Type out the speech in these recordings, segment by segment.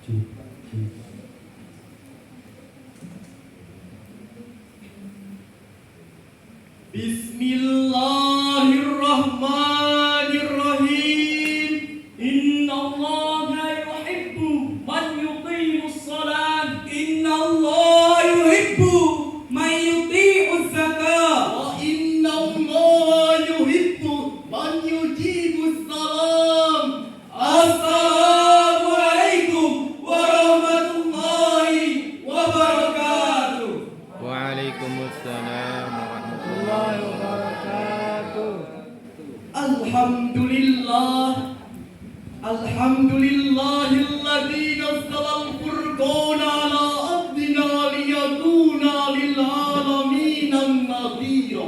Bismillahirrahmanirrahim. Innallaha yuhibbu man yuqimus salat. Innallaha yuhibbu man yuti'uz zakah. Wa innallaha yuhibbu man yujibus salam. Assalamualaikum warahmatullahi wabarakatuh. Waalaikumsalam warahmatullahi wabarakatuh. Alhamdulillah. Alhamdulillahilladzi nazzalal furqana ala abdina liyakuna lil alamin nadhira.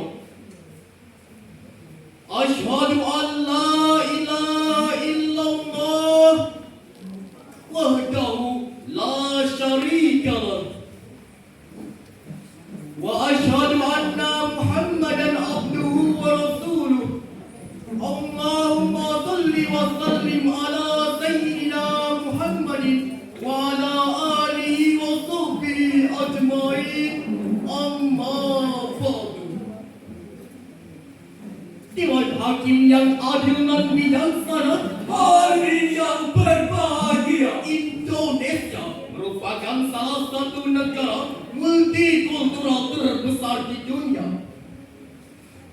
Asyhadu an la ilaha illallah wahdahu la syarika lah. Wa asyhadu anna Muhammadan abduhu wa rasuluh. Allahumma salli wa sallim ala sayyidina Muhammadin wa ala alihi wa sahbihi ajma'in. Amma ba'du. Dewan Hakim yang adil dan bijaksana, Hari yang berbahagia, Indonesia merupakan salah satu negara multikultural terbesar di dunia.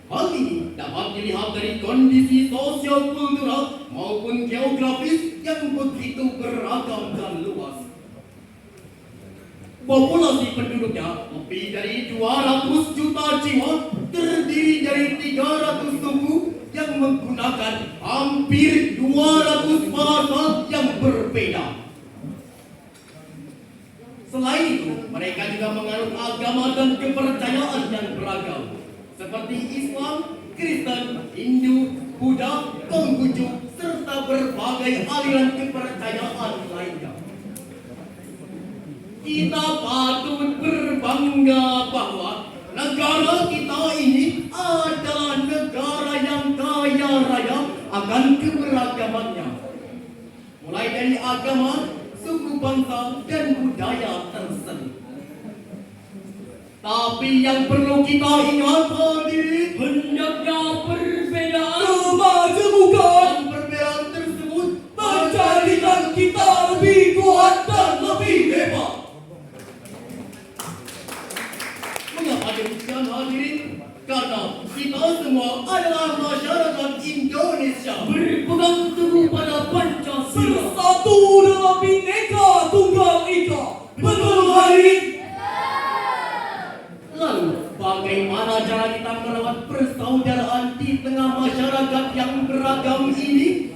Hal ini dapat dilihat dari kondisi sosial kultural maupun geografis yang begitu beragam dan luas. Populasi penduduknya lebih dari 200 juta jiwa, terdiri dari 300 suku yang menggunakan hampir 200 bahasa yang berbeda. Selain itu, mereka juga menganut agama dan kepercayaan yang beragam, seperti Islam, Kristen, Hindu, Buddha, Konghucu, serta berbagai aliran kepercayaan lainnya. Kita patut berbangga bahwa negara kita ini adalah negara yang kaya raya akan keberagamannya. Mulai dari agama, suku bangsa, dan budaya tersebut. Tapi yang perlu kita ingat hadirin, hendaknya perbedaan kemajemukan perbedaan tersebut menjadikan kita lebih kuat dan lebih hebat. Mengapa demikian hadirin? Karena kita semua adalah masyarakat Indonesia berpegang teguh pada Pancasila, Bersatu dalam Bhinneka Tunggal Ika. Betul hadirin? Lalu, bagaimana cara kita merawat persaudaraan di tengah masyarakat yang beragam ini?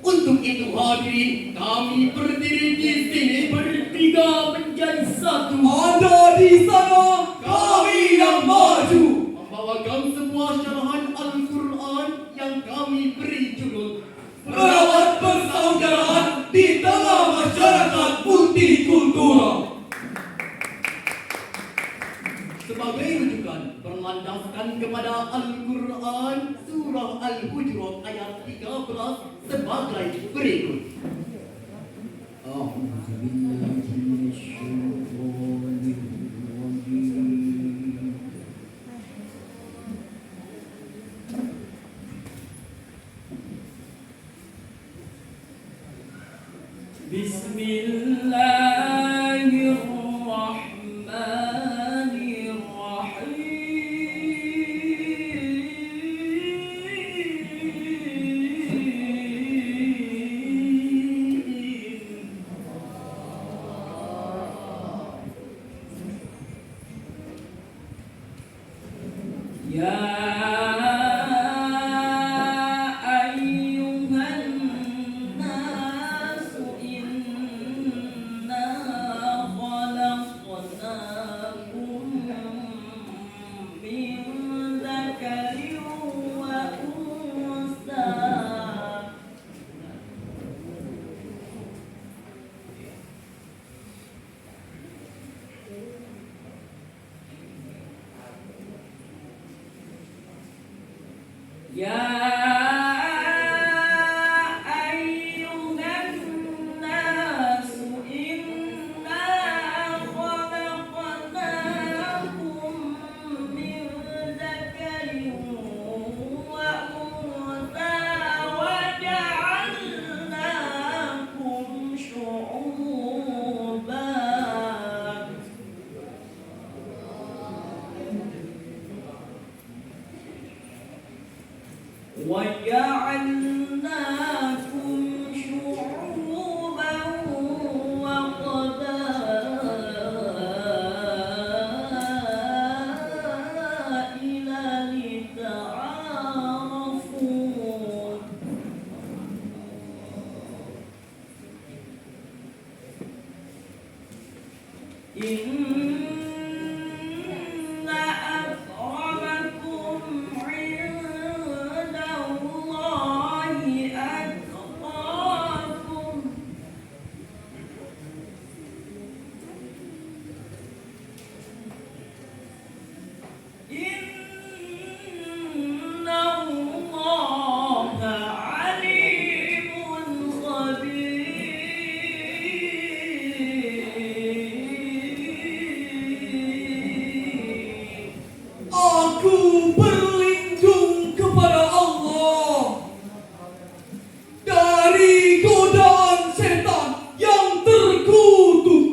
Untuk itu hadirin, kami berdiri di sini bertiga menjadi satu. Ada di sana, kami yang maju. Membawakan sebuah syarahan Al-Quran yang kami beri judul Merawat persaudaraan di tengah masyarakat multikultural. sebagai rujukan berlandaskan kepada Al-Quran surah Al-Hujurat ayat 13 sebagai berikut. Inna akramakum indallahi atqakum. Inna Allaha alimun khabir. Aku berlindung kepada Allah dari godaan setan yang terkutuk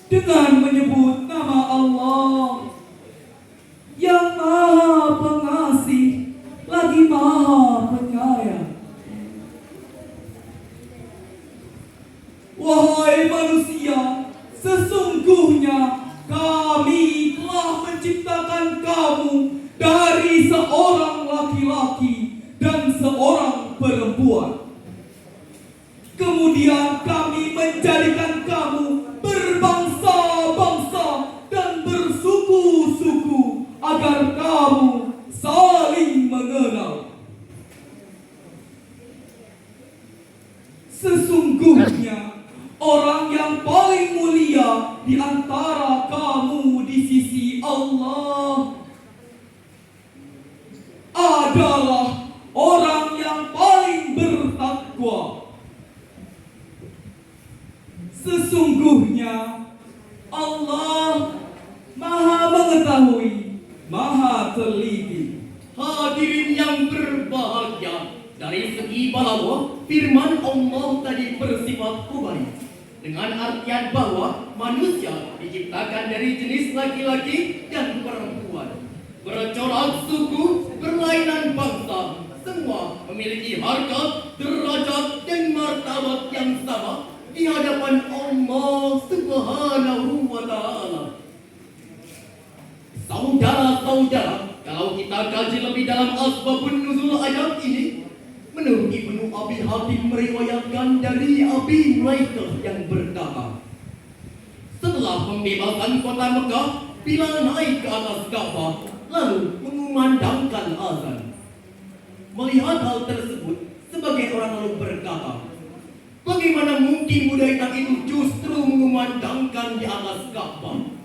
dengan menyebut nama Allah yang Maha Pengasih lagi Maha Penyayang. Wahai manusia, sesungguhnya kami telah menciptakan kamu dari seorang laki-laki dan seorang perempuan. Kemudian kami menjadikan kamu berbangsa-bangsa dan bersuku-suku agar kamu saling mengenal. Sesungguhnya orang yang paling mulia di antara kamu di sisi Allah adalah orang yang paling bertakwa. Sesungguhnya Allah Maha mengetahui, Maha teliti. Hadirin yang berbahagia, dari segi balaghah, firman Allah tadi bersifat khubariyah dengan artian bahwa manusia diciptakan dari jenis laki-laki dan perempuan, bercorak suku, berlainan bangsa, semua memiliki harkat, derajat dan martabat yang sama di hadapan Allah Subhanahu wa Ta'ala. Saudara-saudara, kalau kita kaji lebih dalam asbabun nuzul ayat ini, menurut Ibnu Abi Hatim meriwayatkan dari Abi Hurairah yang berkata, setelah pembebasan kota Mekah, Bilal naik ke atas Ka'bah lalu mengumandangkan azan. Melihat hal tersebut, sebagai orang lalu berkata, bagaimana mungkin budak itu justru mengumandangkan di atas Ka'bah?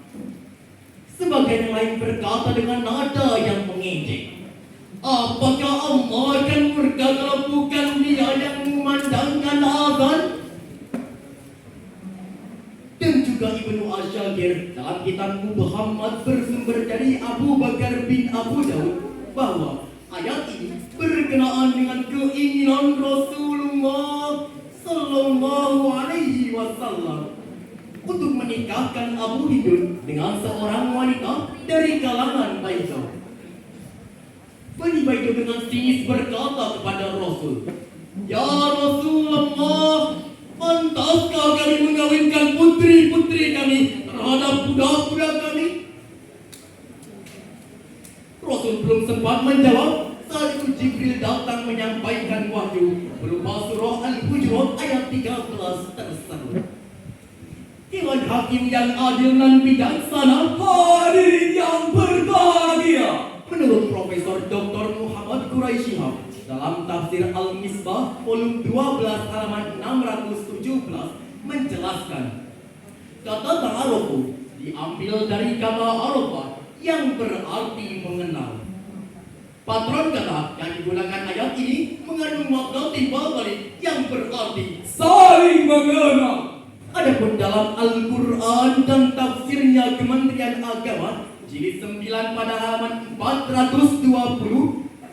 Sebagian yang lain berkata dengan nada yang mengejek, apakah Allah akan murka kalau bukan dia yang mengumandangkan azan? Dan juga Ibnu Asyagir dalam kitab Muhammad bersumber dari Abu Bakar bin Abu Daud bahwa ayat ini berkenaan dengan keinginan Rasulullah Sallallahu Alaihi Wasallam untuk menikahkan Abu Hindun dengan seorang wanita dari kalangan Baidah. Bani Baidah dengan sinis berkata kepada Rasul, ya Rasulullah, pantaskah kami mengawinkan putri-putri kami terhadap budak-budak kami? Rasul belum sempat menjawab, saat itu Jibril datang menyampaikan wahyu berupa surah Al-Hujurat ayat 13 tersebut. Dewan Hakim yang adil dan bijaksana, hadirin yang berbahagia. Menurut Profesor Dr. Muhammad Quraisy Shihab dalam tafsir Al-Misbah volume 12 halaman 617 menjelaskan, kata ta'arufu diambil dari kata arafah yang berarti mengenal. Patron kata yang digunakan ayat ini mengandung makna timbal balik yang berarti saling mengenal. Adapun dalam Al-Quran dan tafsirnya Kementerian Agama jilid 9 pada halaman 420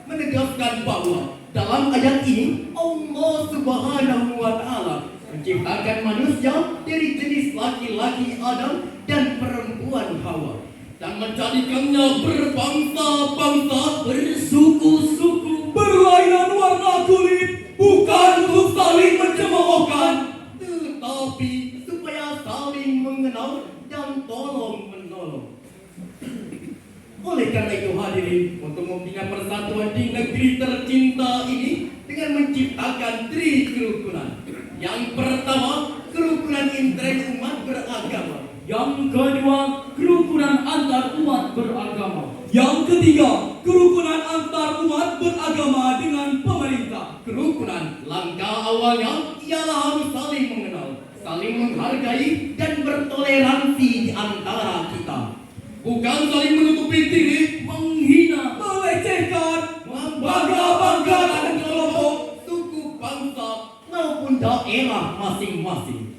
menegaskan bahwa dalam ayat ini Allah Subhanahu wa Ta'ala menciptakan manusia dari jenis laki-laki Adam dan perempuan Hawa dan menjadikannya berbangsa-bangsa, bersuku-suku, berlainan warna kulit, bukan untuk saling mencemoohkan, tetapi supaya saling mengenal dan tolong-menolong. Oleh karena itu hadirin, untuk membina persatuan di negeri tercinta ini dengan menciptakan tri kerukunan. Yang pertama, kerukunan umat beragama. Yang kedua, kerukunan antar umat beragama. Yang ketiga, kerukunan antar umat beragama dengan pemerintah. Kerukunan langkah awalnya ialah harus saling mengenal, saling menghargai dan bertoleransi di antara kita. Bukan saling menutupi diri, Menghina, melecehkan, membangga-banggakan kelompok, suku, bangsa maupun daerah masing-masing.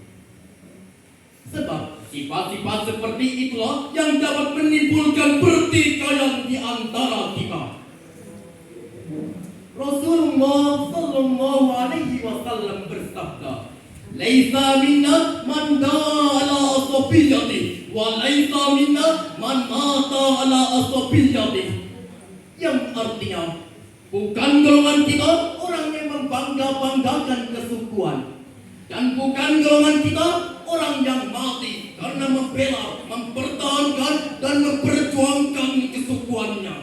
Sebab sifat-sifat seperti itulah yang dapat menimbulkan pertikaian di antara kita. Rasulullah sallallahu alaihi wasallam bersabda, "Laisa minna man da'ala asabiyati wa laisa minna man mata ala asabiyati." Yang artinya, bukan golongan kita orang yang membangga-banggakan kesukuan, dan bukan golongan kita orang yang mati karena membela, mempertahankan dan memperjuangkan kesukuannya.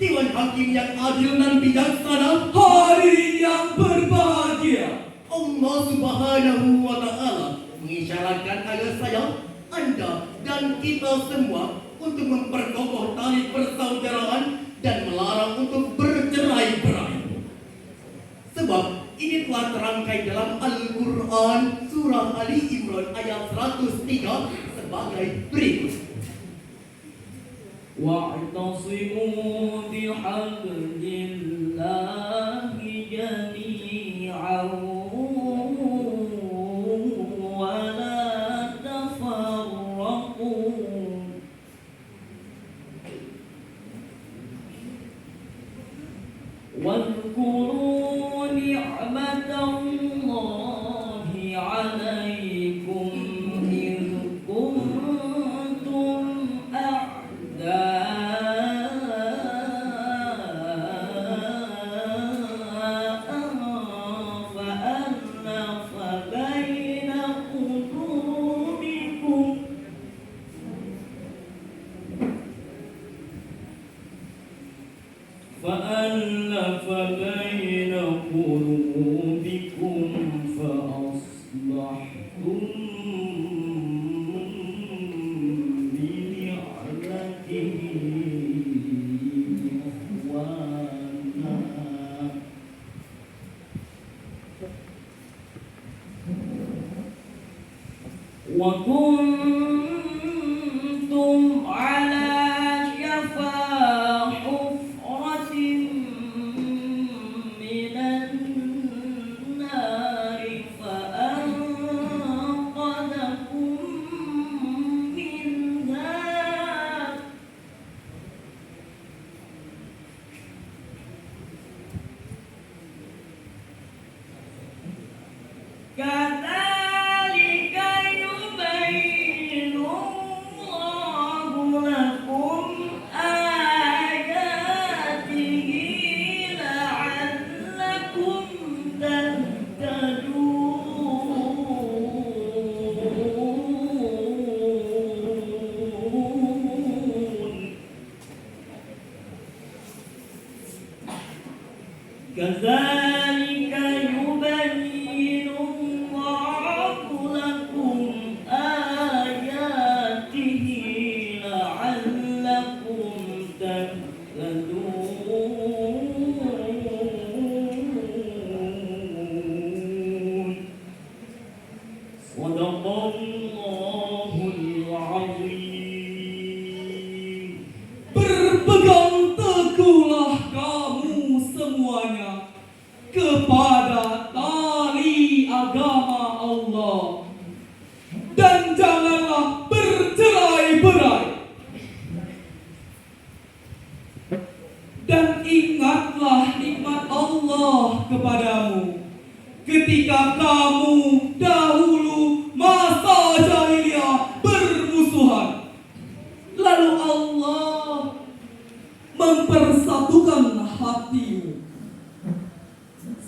Dewan Hakim yang adil dan bijaksana, hari yang berbahagia. Allah Subhanahu wa Ta'ala mengisyaratkan agar saya, Anda, dan kita semua untuk memperkokoh tali persaudaraan dan melarang untuk bercerai-berai. Sebab ini telah terangkai dalam Al-Quran surah Ali Imran ayat 103 sebagai berikut. Wa'tasimu bihablillahi jami'an wa la tafarraqu. واذكروا نعمة الله عليكم إذ كنتم أعداء فألف بين قلوبكم فأصبحتم بنعمته إخوانا وكنتم على شفا حفرة من النار فأنقذكم منها كذلك يبين الله لكم آياته لعلكم تهتدون كذلك يبين الله لكم آياته لعلكم تهتدون صدق الله العظيم. Berpegang teguhlah kamu semuanya kepada tali agama Allah dan janganlah bercerai-berai. Dan ingatlah nikmat Allah kepadamu ketika kamu dahulu masa jahiliyah bermusuhan. Lalu Allah mempersatukan hatimu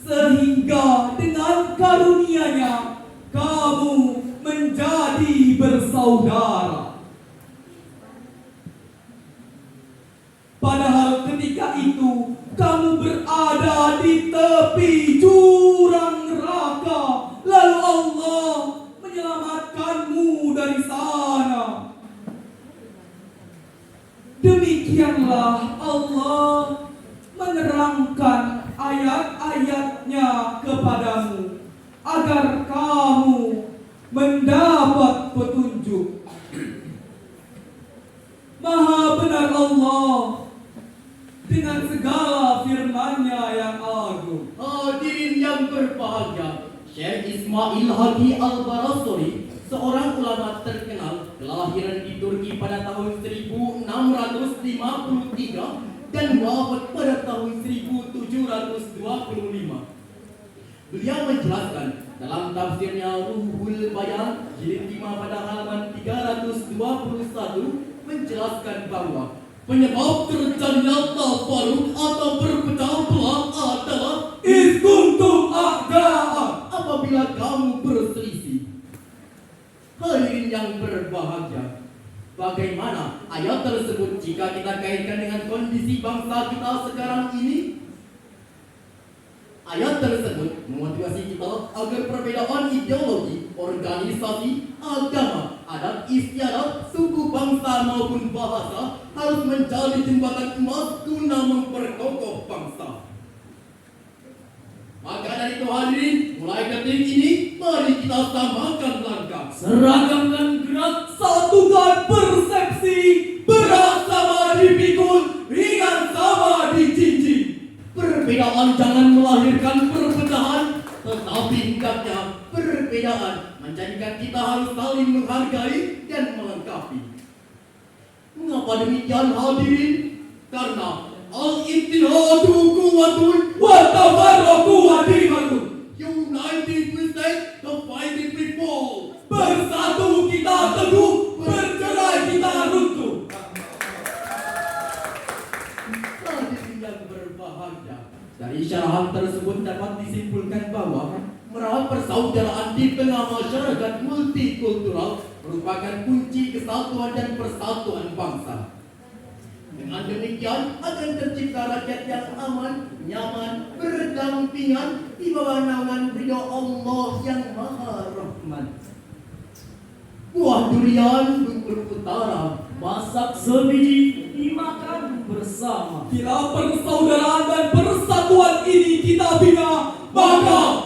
sehingga dengan karunia-Nya kamu menjadi bersaudara. Padahal ketika itu kamu berada di tepi jurang neraka, lalu dengan segala firman-Nya yang agung. Hadirin yang berbahagia, Syekh Ismail Hadi Al-Barasuri, seorang ulama terkenal, kelahiran di Turki pada tahun 1653 dan wafat pada tahun 1725. Beliau menjelaskan dalam tafsirnya Ruhul Bayan jilid 5 pada halaman 321 menjelaskan bahwa penyebab terjadinya tafarruq atau berpecah belah adalah Iz kuntum a'da'a, apabila kamu berselisih. Hadirin yang berbahagia, bagaimana ayat tersebut jika kita kaitkan dengan kondisi bangsa kita sekarang ini? Ayat tersebut memotivasi kita agar perbedaan ideologi, organisasi, agama, adat istiadat, suku bangsa maupun bahasa harus menjadi jembatan emas guna memperkokoh bangsa. Maka dari itu hadirin, mulai detik ini mari kita samakan langkah, seragamkan gerak, satukan persepsi, berat sama dipikul, ringan sama dijinjing. Perbedaan jangan melahirkan perpecahan, tetapi hendaknya perbedaan menjadikan kita harus saling menghargai dan melengkapi. Mengapa demikian hadirin? Karena al-ittihadu quwwatun Wa tafarraqu hadimatun. united we stand, divided we fall. Bersatu kita teguh, bercerai kita runtuh. Hadirin yang berbahagia, dari syarahan tersebut dapat disimpulkan bahwa merawat persaudaraan di tengah masyarakat multikultural merupakan kunci kesatuan dan persatuan bangsa. Dengan demikian akan tercipta rakyat yang aman, nyaman, berdampingan di bawah naungan ridho Allah yang Maha Rahman. Buah durian Bengkulu Utara, Masak sebiji, dimakan bersama. Bila persaudaraan dan persatuan ini kita bina, maka